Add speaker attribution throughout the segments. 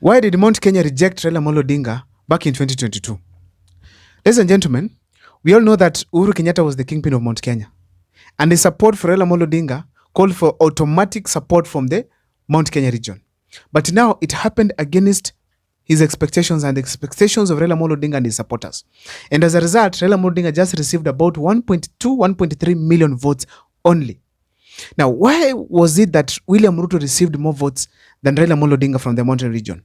Speaker 1: Why did Mount Kenya reject Raila Amolo Odinga back in 2022? Ladies and gentlemen, we all know that Uhuru Kenyatta was the kingpin of Mount Kenya. And the support for Raila Amolo Odinga called for automatic support from the Mount Kenya region. But now it happened against his expectations and the expectations of Raila Amolo Odinga and his supporters. And as a result, Raila Amolo Odinga just received about 1.2, 1.3 million votes only. Now, why was it that William Ruto received more votes than Raila Amolo Odinga from the mountain region?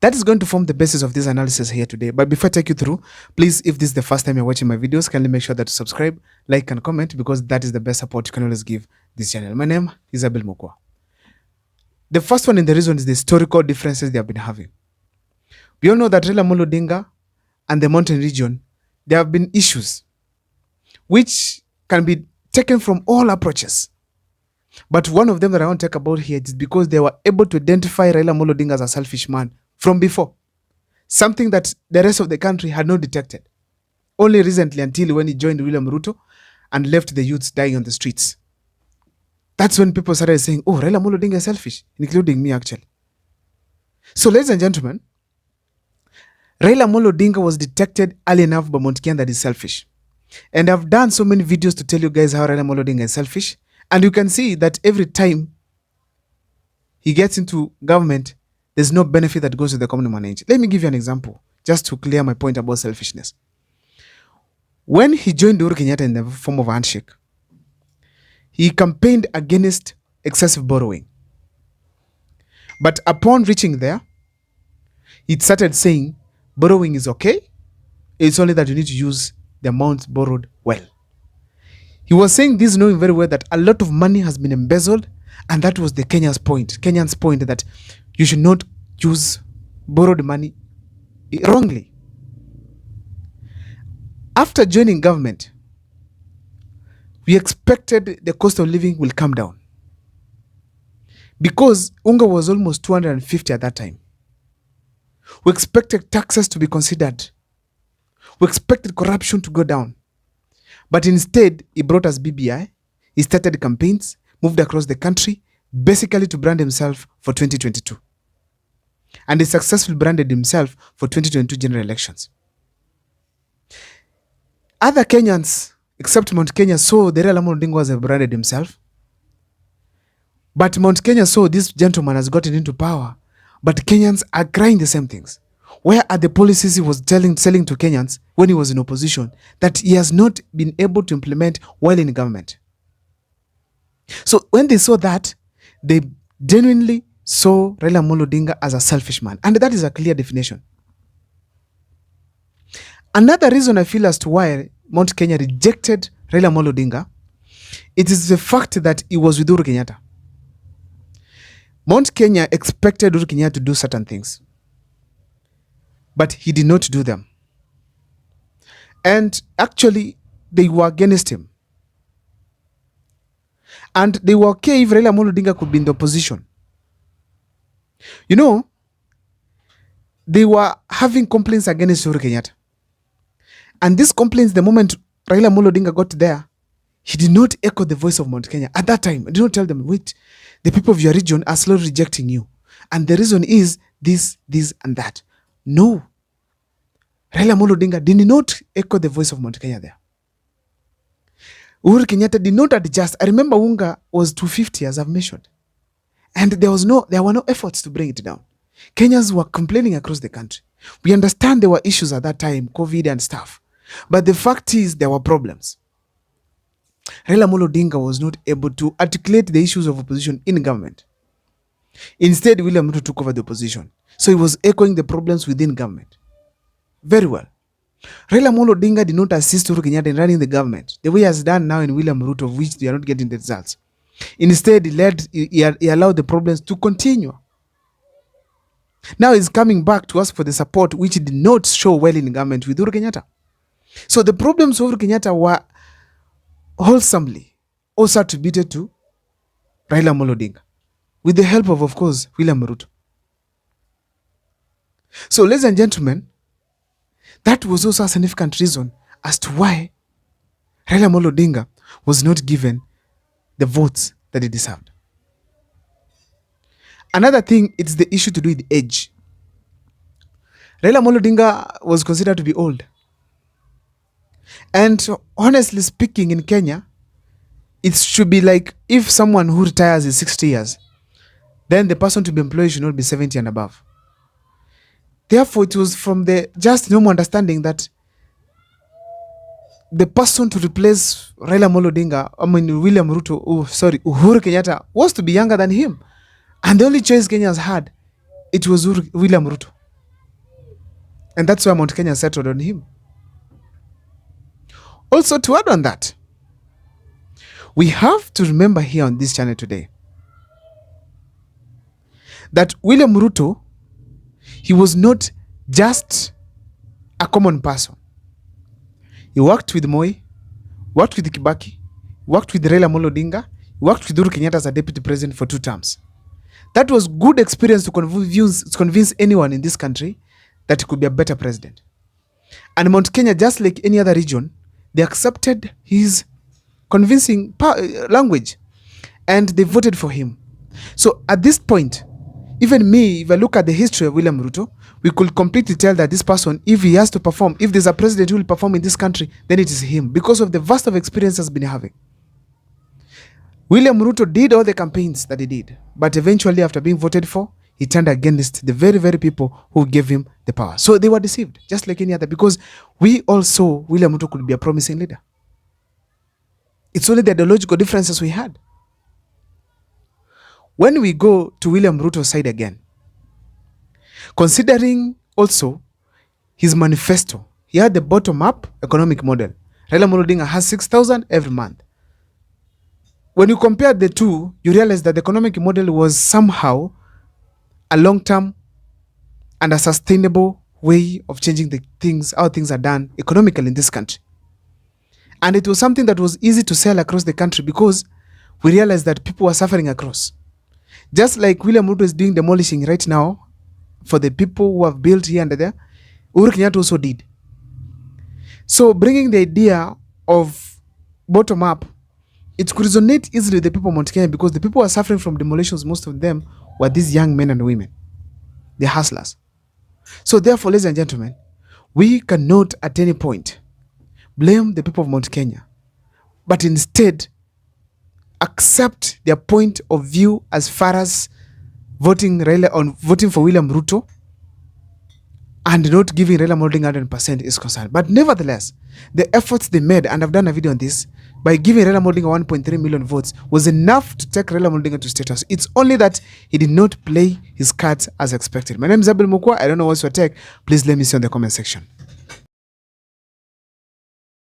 Speaker 1: That is going to form the basis of this analysis here today. But before I take you through, please, if this is the first time you're watching my videos, kindly make sure that you subscribe, like, and comment, because that is the best support you can always give this channel. My name is Abel Mokwa. The first one in the reason is the historical differences they have been having. We all know that Raila Amolo Odinga and the mountain region, there have been issues which can be taken from all approaches. But one of them that I want to talk about here is because they were able to identify Raila Amolo Odinga as a selfish man from before. Something that the rest of the country had not detected. Only recently, until when he joined William Ruto and left the youths dying on the streets. That's when people started saying, oh, Raila Amolo Odinga is selfish, including me actually. So ladies and gentlemen, Raila Amolo Odinga was detected early enough by Mt.Kenya that is selfish. And I've done so many videos to tell you guys how Raila Amolo Odinga is selfish. And you can see that every time he gets into government, there's no benefit that goes to the common man. Let me give you an example, just to clear my point about selfishness. When he joined Uhuru Kenyatta in the form of a handshake, he campaigned against excessive borrowing. But upon reaching there, he started saying, borrowing is okay. It's only that you need to use the amount borrowed well. He was saying this knowing very well that a lot of money has been embezzled, and that was the Kenyans' point that you should not use borrowed money wrongly. After joining government, we expected the cost of living will come down because unga was almost 250 at that time. We expected taxes to be considered. We expected corruption to go down. But instead, he brought us BBI, he started campaigns, moved across the country, basically to brand himself for 2022. And he successfully branded himself for 2022 general elections. Other Kenyans, except Mount Kenya, saw the Raila Amolo Odinga has branded himself. But Mount Kenya saw this gentleman has gotten into power. But Kenyans are crying the same things. Where are the policies he was selling to Kenyans when he was in opposition that he has not been able to implement while in government? So when they saw that, they genuinely saw Raila Amolo Odinga as a selfish man. And that is a clear definition. Another reason I feel as to why Mount Kenya rejected Raila Amolo Odinga, it is the fact that he was with Uhuru Kenyatta. Mount Kenya expected Uhuru Kenyatta to do certain things, but he did not do them. And actually, they were against him. And they were okay if Raila Amolo Odinga could be in the opposition. You know, they were having complaints against Uhuru Kenyatta. And these complaints, the moment Raila Amolo Odinga got there, he did not echo the voice of Mount Kenya. At that time, he did not tell them, wait, the people of your region are slowly rejecting you. And the reason is this, and that. No. Raila Amolo Odinga did not echo the voice of Mount Kenya there. Uhuru Kenyatta did not adjust. I remember unga was 250, as I've mentioned. And there were no efforts to bring it down. Kenyans were complaining across the country. We understand there were issues at that time, COVID and stuff. But the fact is there were problems. Raila Amolo Odinga was not able to articulate the issues of opposition in government. Instead, William Ruto took over the opposition. So he was echoing the problems within government. Very well. Raila Amolo Odinga did not assist Uhuru Kenyatta in running the government, the way he has done now in William Ruto, of which they are not getting the results. Instead, he allowed the problems to continue. Now he's coming back to ask for the support, which he did not show well in government with Uhuru Kenyatta. So the problems of Uhuru Kenyatta were wholesomely also attributed to Raila Amolo Odinga, with the help of course, William Ruto. So, ladies and gentlemen, that was also a significant reason as to why Raila Amolo Odinga was not given the votes that he deserved. Another thing, it's the issue to do with age. Raila Amolo Odinga was considered to be old. And honestly speaking, in Kenya, it should be like if someone who retires is 60 years, then the person to be employed should not be 70 and above. Therefore, it was from the just normal understanding that the person to replace Raila Amolo Odinga, Uhuru Kenyatta, was to be younger than him. And the only choice Kenyans had, it was William Ruto. And that's why Mt.Kenya settled on him. Also, to add on that, we have to remember here on this channel today that William Ruto, he was not just a common person. He worked with Moi, worked with Kibaki, worked with Raila Amolo Odinga, worked with Uhuru Kenyatta as a deputy president for 2 terms. That was good experience to convince anyone in this country that he could be a better president. And Mt.Kenya, just like any other region, they accepted his convincing language and they voted for him. So at this point, even me, if I look at the history of William Ruto, we could completely tell that this person, if he has to perform, if there's a president who will perform in this country, then it is him, because of the vast of experience he's been having. William Ruto did all the campaigns that he did, but eventually after being voted for, he turned against the very, very people who gave him the power. So they were deceived, just like any other, because we all saw William Ruto could be a promising leader. It's only the ideological differences we had. When we go to William Ruto's side again, considering also his manifesto, he had the bottom-up economic model. Raila Amolo Odinga has 6,000 every month. When you compare the two, you realize that the economic model was somehow a long-term and a sustainable way of changing the things, how things are done economically in this country. And it was something that was easy to sell across the country because we realized that people were suffering across. Just like William Ruto is doing demolishing right now for the people who have built here and there, Uhuru Kenyatta also did. So bringing the idea of bottom-up, it could resonate easily with the people of Mt.Kenya because the people who are suffering from demolitions, most of them were these young men and women, the hustlers. So therefore, ladies and gentlemen, we cannot at any point blame the people of Mt.Kenya, but instead accept their point of view as far as voting for William Ruto and not giving Raila Amolo Odinga 100% is concerned. But nevertheless, the efforts they made, and I've done a video on this, by giving Raila Amolo Odinga 1.3 million votes was enough to take Raila Amolo Odinga to status. It's only that he did not play his cards as expected. My name is Abel Mukwa. I don't know what's your take. Please let me see in the comment section.